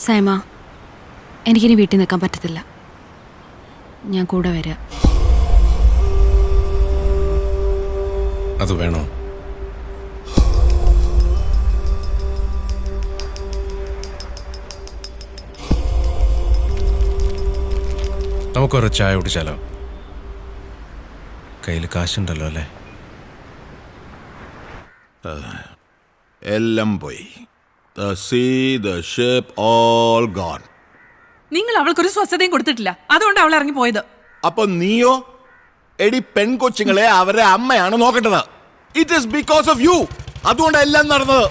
സൈമ, എനിക്കിനി വീട്ടിൽ നിൽക്കാൻ പറ്റത്തില്ല. ഞാൻ കൂടെ വരാം. അത് വേണോ? നമുക്കൊരു ചായ കുടിച്ചാലോ? കയ്യിൽ കാശുണ്ടല്ലോ അല്ലേ? എല്ലാം പോയി. The sea, the ship, all gone. നിങ്ങൾ അവൾക്കൊരു സ്വസ്ഥതയും കൊടുത്തിട്ടില്ല, അതുകൊണ്ട് അവൾ ഇറങ്ങി പോയത്. അപ്പൊ നീയോ? എടി പെൺകൊച്ചുങ്ങളെ അവരെ അമ്മയാണ് നോക്കേണ്ടത്. It is because of you. അതുകൊണ്ട് എല്ലാം നടന്നത്.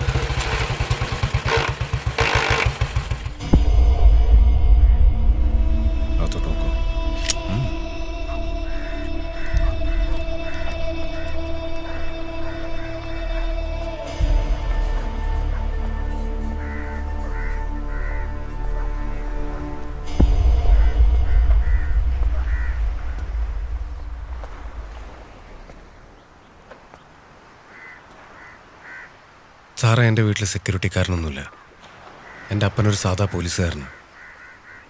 സാറേ, എൻ്റെ വീട്ടിൽ സെക്യൂരിറ്റിക്കാരനൊന്നുമില്ല. എൻ്റെ അപ്പനൊരു സാധാ പോലീസുകാരന്.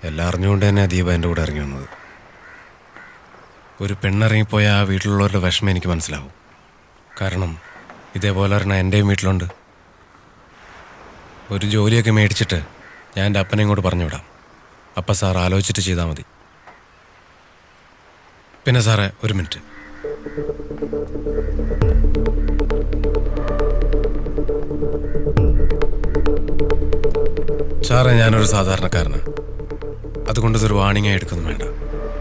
എല്ലാം അറിഞ്ഞുകൊണ്ട് തന്നെ ദീപ എൻ്റെ കൂടെ ഇറങ്ങി വന്നത്. ഒരു പെണ്ണിറങ്ങിപ്പോയ ആ വീട്ടിലുള്ളവരുടെ വിഷമം എനിക്ക് മനസ്സിലാവും. കാരണം ഇതേപോലെ ഒരെണ്ണം എൻ്റെയും വീട്ടിലുണ്ട്. ഒരു ജോലിയൊക്കെ മേടിച്ചിട്ട് ഞാൻ എൻ്റെ അപ്പനെ ഇങ്ങോട്ട് പറഞ്ഞു വിടാം. അപ്പം സാർ ആലോചിച്ചിട്ട് ചെയ്താൽ മതി. പിന്നെ സാറേ, ഒരു മിനിറ്റ്. സാറേ, ഞാനൊരു സാധാരണക്കാരനാണ്. അതുകൊണ്ട് ഇതൊരു വാണിംഗ് ആയി എടുക്കൊന്നും വേണ്ട.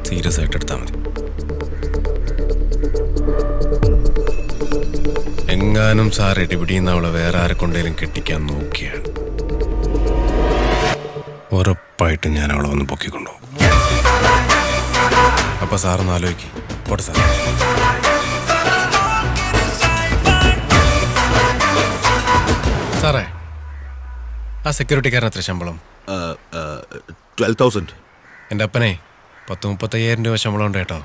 സീരിയസ് ആയിട്ട് എടുത്താൽ മതി. എങ്ങാനും സാർ ഇടിപിടിയുന്ന അവളെ വേറെ ആരെ കൊണ്ടേലും കെട്ടിക്കാൻ നോക്കിയാൽ ഉറപ്പായിട്ടും ഞാൻ അവളെ ഒന്ന് പൊക്കിക്കൊണ്ടുപോകും. അപ്പൊ സാറൊന്ന് ആലോചിക്കും. പോട്ടെ സാർ. സാറേ, ആ സെക്യൂരിറ്റിക്കാരൻ എത്ര ശമ്പളം? 12,000. എൻ്റെ അപ്പനെ 30-35,000 രൂപ ശമ്പളം ഉണ്ട് കേട്ടോ.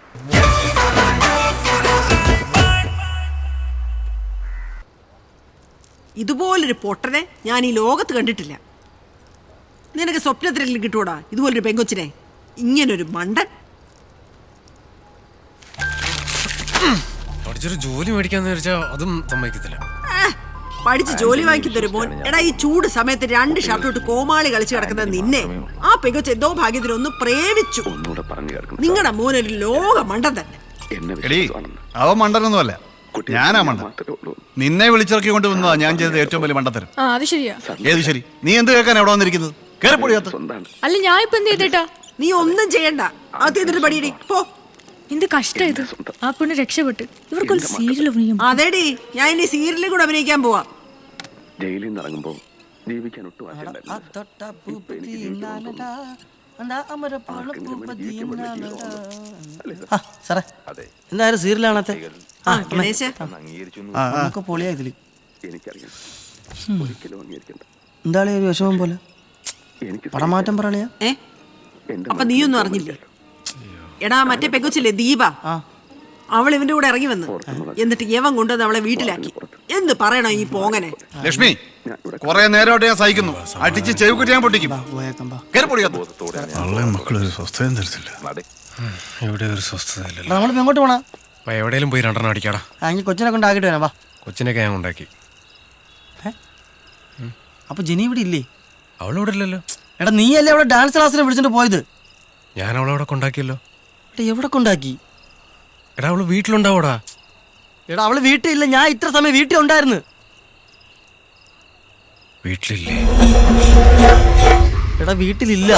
ഇതുപോലൊരു പൊട്ടനെ ഞാൻ ഈ ലോകത്ത് കണ്ടിട്ടില്ല. നിനക്ക് സ്വപ്നത്തിലെങ്കിലും കിട്ടൂടാ ഇതുപോലൊരു പെങ്കൊച്ചിനെ? ഇങ്ങനൊരു മണ്ടൻ. പഠിച്ചൊരു ജോലി മേടിക്കാന്ന് വിചാരിച്ചാൽ അതും സമ്മതിക്കത്തില്ല. പഠിച്ച് ജോലി വാങ്ങിക്കുന്നൊരു മോൻ. എടാ, ഈ ചൂട് സമയത്ത് 2 ഷർട്ട് ഇട്ട് കോമാളി കളിച്ച് കിടക്കുന്ന നിന്നെ ആ പെങ്കൊച്ച് എന്തോ ഭാഗ്യത്തിന് ഒന്ന് പ്രേമിച്ചു. നിങ്ങളുടെ മോനൊരു ലോക മണ്ടൻ തന്നെ. അവൻ മണ്ടനൊന്നുമല്ല, ഞാനാ മണ്ടൻ. നിന്നെ വിളിച്ചിറക്കി കൊണ്ട് വന്നതാ ഞാൻ ചെയ്തത് ഏറ്റവും വലിയ മണ്ടത്തരം. അത് ശരിയാ. ഏത് ശരി? നീ എന്ത് കേൾക്കാൻ എവിടെ വന്നിരിക്കുന്നത്? കേറിപ്പൊടിയാത്ത. അല്ല, ഞാൻ ഇപ്പൊ എന്ത് ചെയ്തിട്ടാ? നീ ഒന്നും ചെയ്യണ്ട. ആദ്യം പടിയടി പോ. എന്ത് കഷ്ടം ഇത്. ആ പെണ്ണ് രക്ഷപ്പെട്ട്. ഇവർക്കൊരു സീരിയൽ അഭിനയിക്കും. അതേടി, ഞാൻ ഇനി സീരിയലിൽ കൂടെ അഭിനയിക്കാൻ പോവാ. ജയിലിൽ നിന്ന് ഇറങ്ങുമ്പോ ജീവിക്കാൻ ഒട്ടും സാറേ, എന്തായാലും സീരിയലാണത്തെ. പൊളിയാ ഇതില്. എന്താളെ ഒരു വിഷമം പോലെ പടമാറ്റം പറയാ. അപ്പൊ നീയൊന്നും അറിഞ്ഞില്ലേ? എടാ, മറ്റേ പെങ്കൊച്ചില്ലേ ദീപ, അവൾ ഇവന്റെ കൂടെ ഇറങ്ങി വന്നു. എന്നിട്ട് യവൻ കൊണ്ടുവന്ന് അവളെ വീട്ടിലാക്കി. എന്ത് പറയണോ ഈ പോങ്ങനെ? ലക്ഷ്മി, കൊറേ നേരമായിട്ട് ഞാൻ സഹിക്കുന്നു. അടിച്ച് ചെവിക്കുറ്റി ഞാൻ പൊട്ടിക്കും. മക്കളൊരു സ്വസ്ഥയും തരത്തില്ല. ഇവിടെ ഒരു സ്വസ്ഥതയില്ല. നമ്മളിപ്പോ എങ്ങോട്ട് പോണാ? അപ്പൊ എവിടെയെങ്കിലും പോയി 2 അടിക്കാടാ. അഞ്ച് കൊച്ചിനെ കൊണ്ടാക്കിട്ട് വരാം. വാ. കൊച്ചിനൊക്കെ ഞാൻ ഉണ്ടാക്കി. അപ്പൊ ജിനി ഇവിടെ ഇല്ലേ? അവളിവിടെ ഇല്ലല്ലോ. എടാ, നീ അല്ലേ അവിടെ ഡാൻസ് ക്ലാസ്സിനെ വിളിച്ചിട്ട് പോയത്? ഞാൻ അവളവിടെ കൊണ്ടാക്കിയല്ലോ. എവിടെ കൊണ്ടാക്കി? എടാ, അവള് വീട്ടിലുണ്ടാവൂടാ. എടാ, അവള് വീട്ടിലില്ല. ഞാൻ ഇത്ര സമയം വീട്ടിൽ ഉണ്ടായിരുന്നു. വീട്ടിലില്ലേ? എടാ, വീട്ടിലില്ല.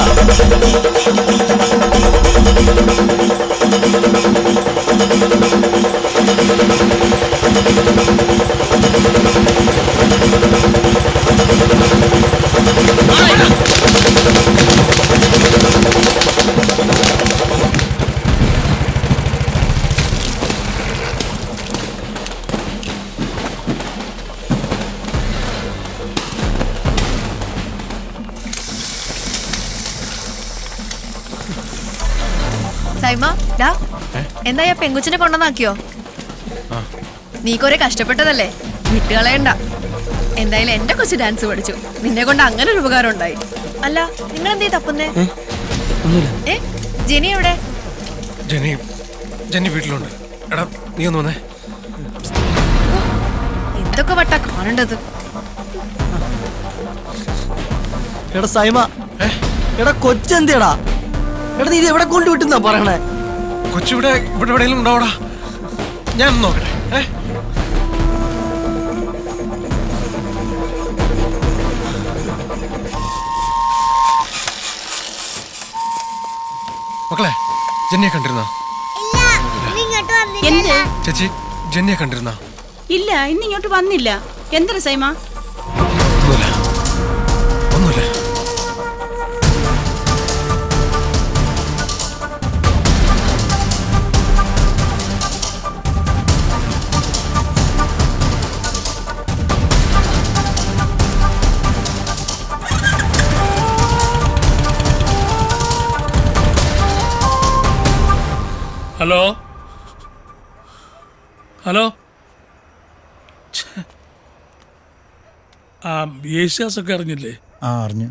സൈമ, എന്താ പെങ്കുച്ചിനെ കൊണ്ടുവന്നാക്കിയോ? നീ കൊറേ കഷ്ടപ്പെട്ടതല്ലേ, വിട്ടുകളയണ്ട. എന്തായാലും എന്റെ കൊച്ചു ഡാൻസ് പഠിച്ചു. നിന്നെ കൊണ്ട് അങ്ങനെ ഒരു ഉപകാരം ഉണ്ടായി. അല്ല, നിങ്ങൾ എന്തേ തപ്പുന്നേ? ഏ, ജെനി എവിടെ? ജെന്നി വീട്ടിലുണ്ട്. എടാ നീ ഒന്ന് വന്നേ. എന്തൊക്കെ വട്ടാ കാണേണ്ടത്. എടാ സൈമ, എടാ കൊച്ചെന്തിയടാ? എടാ നീ ഇത് എവിടെ കൊണ്ടുവിട്ടെന്നാ പറയണേ? കൊച്ചിവിടെ എവിടെയെങ്കിലും ഉണ്ടാവടാ. ഞാൻ നോക്കട്ടെ. മക്കളെ, ജെന്നിയെ കണ്ടിരുന്ന? ചേച്ചി, ജെന്നിയെ കണ്ടിരുന്ന? ഇല്ല, ഇന്നിങ്ങോട്ട് വന്നില്ല. എന്താ സൈമ? ഒന്നുമില്ല. ഹലോ ഹലോ, ആ യേശുദാസൊക്കെ അറിഞ്ഞില്ലേ? അറിഞ്ഞു.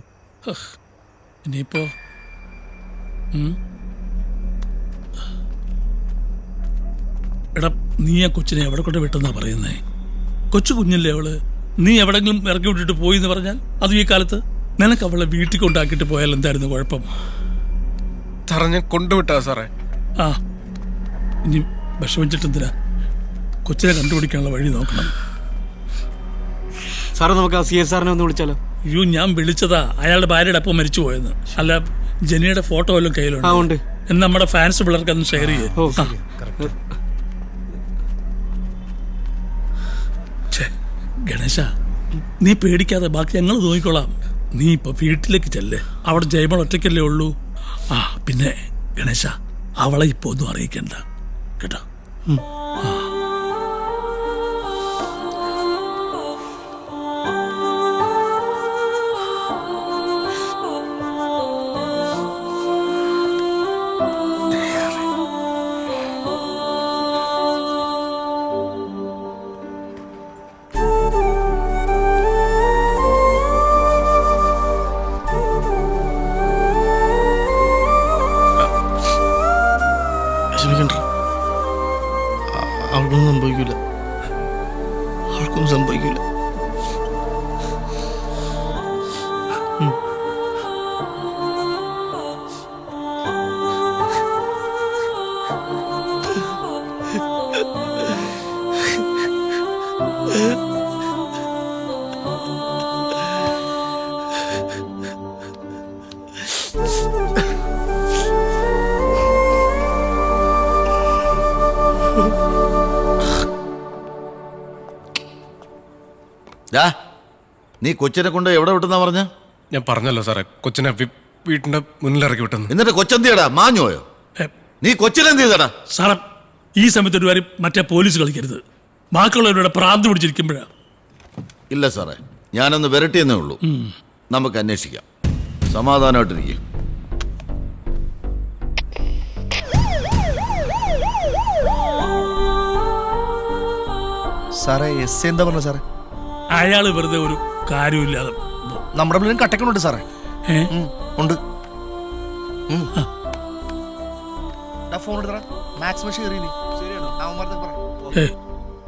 ഇനിയിപ്പോ എടാ, നീ ആ കൊച്ചിനെ എവിടെ കൊണ്ട് വിട്ടെന്നാ പറയുന്നേ? കൊച്ചു കുഞ്ഞല്ലേ അവള്. നീ എവിടെങ്കിലും ഇറക്കി വിട്ടിട്ട് പോയി എന്ന് പറഞ്ഞാൽ അതും ഈ കാലത്ത് നിനക്ക് അവളെ വീട്ടിൽ കൊണ്ടാക്കിയിട്ട് പോയാൽ എന്തായിരുന്നു കുഴപ്പം? ഞാൻ കൊണ്ടുവിട്ടാ സാറേ. ആ, ഇനി വിഷമിച്ചിട്ടെന്തിനാ? കൊച്ചിനെ കണ്ടുപിടിക്കാനുള്ള വഴി നോക്കണം. സാറേ, നമുക്ക് ആ CA സാറിനെ ഒന്ന് വിളിച്ചാലോ? അയ്യോ, ഞാൻ വിളിച്ചതാ അയാളുടെ ഭാര്യയുടെ അപ്പം മരിച്ചു പോയെന്ന്. അല്ല, ജെനിയുടെ ഫോട്ടോ വല്ലതും കയ്യിലുണ്ട്? എന്ന് നമ്മുടെ ഫാൻസ് പിള്ളേർക്ക് അതൊന്ന് ഷെയർ ചെയ്യേ. ഗണേശ, നീ പേടിക്കാതെ, ബാക്കി ഞങ്ങൾ നോക്കിക്കോളാം. നീ ഇപ്പൊ വീട്ടിലേക്ക് ചെല്ലേ. അവിടെ ജയമോൾ ഒറ്റയ്ക്കല്ലേ ഉള്ളൂ. ആ, പിന്നെ ഗണേശ, അവളെ ഇപ്പൊ ഒന്നും അറിയിക്കണ്ട കേട്ടോ. അവൾക്കൊന്നും സംഭവിക്കില്ല. അവൾക്കൊന്നും സംഭവിക്കില്ല. നീ കൊച്ചിനെ കൊണ്ട് എവിടെ വിട്ടെന്നാ പറഞ്ഞ? ഞാൻ പറഞ്ഞല്ലോ സാറേ, കൊച്ചിനെ വീട്ടിന്റെ മുന്നിൽ ഇറക്കി വിട്ടെന്ന്. എന്നിട്ട് കൊച്ചെന്തിയടാ? മാഞ്ഞോയോ? നീ കൊച്ചിനെന്ത് ചെയ്തടാ? സാറേ, ഈ സമയത്ത് ഒരു കാര്യം മറ്റേ പോലീസ് കളിക്കരുത്. ബാക്കിയുള്ളവരുടെ പ്രാന്ത് പിടിച്ചിരിക്കുമ്പോഴാ. ഇല്ല സാറേ, ഞാനൊന്ന് വരട്ടിയെന്നേ ഉള്ളൂ. നമുക്ക് അന്വേഷിക്കാം. സമാധാനമായിട്ടിരിക്കും. സാറേ, എന്താ പറഞ്ഞ സാറേ? അയാള് വെറുതെ ഒരു കാര്യമില്ലാതെ നമ്മുടെ പിള്ളേരും കട്ടക്കണുണ്ട് സാറേ. ഉണ്ട്.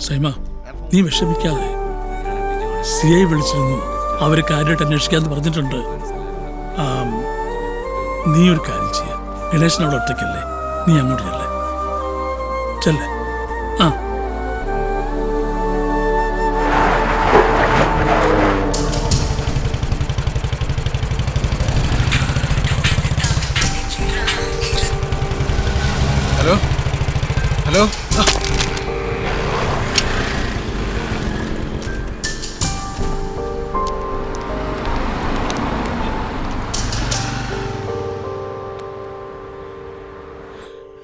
സൈമ, നീ വിഷമിക്കാതെ. CI വിളിച്ചിരുന്നു. അവര് കാര്യമായിട്ട് അന്വേഷിക്കാന്ന് പറഞ്ഞിട്ടുണ്ട്. നീ ഒരു കാര്യം ചെയ്യ, ഗണേശനോട് ഒറ്റയ്ക്കല്ലേ, നീ അങ്ങോട്ട് ചെല്ലേ. ആ, ഹലോ ഹലോ,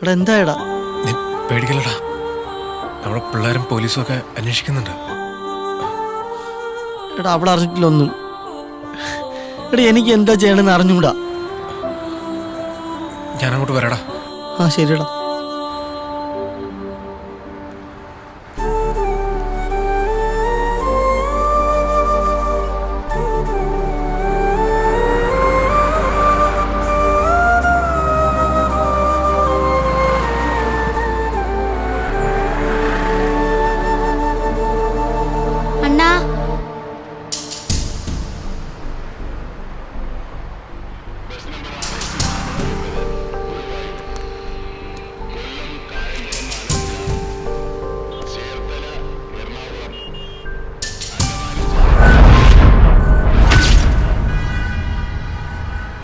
എടാ എന്തായടാ? നീ പേടിക്കലടാ, നമ്മളെ പിള്ളേരും പോലീസും ഒക്കെ അന്വേഷിക്കുന്നുണ്ട്. എടാ, അവിടെ അറിഞ്ഞിട്ടില്ല ഒന്നും. എടാ, എനിക്ക് എന്താ ചെയ്യണമെന്ന് അറിഞ്ഞൂടാ. ഞാൻ അങ്ങോട്ട് വരാടാ. ആ ശരിടാ.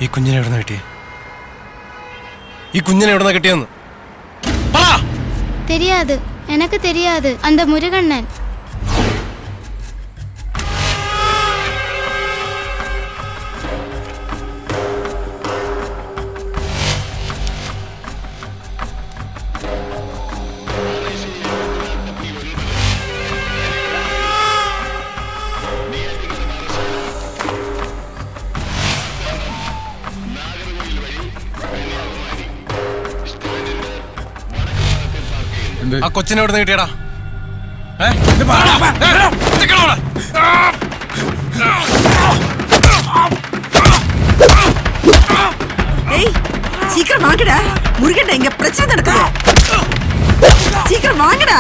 ഈ കുഞ്ഞിനെ എവിടുന്ന കിട്ടിയേ? ഈ കുഞ്ഞിനെ എവിടുന്ന കിട്ടിയെന്ന് പറ. தெரியாது எனக்கு தெரியாது அந்த முருகண்ணன் ആ കൊച്ചിനെ എവിടുന്ന് കിട്ടിയടാ? ஏய் சீக்கிரம் வாங்கடா, முருகன்டா இங்க பிரச்சனை நடக்குது. சீக்கிரம் வாங்கடா.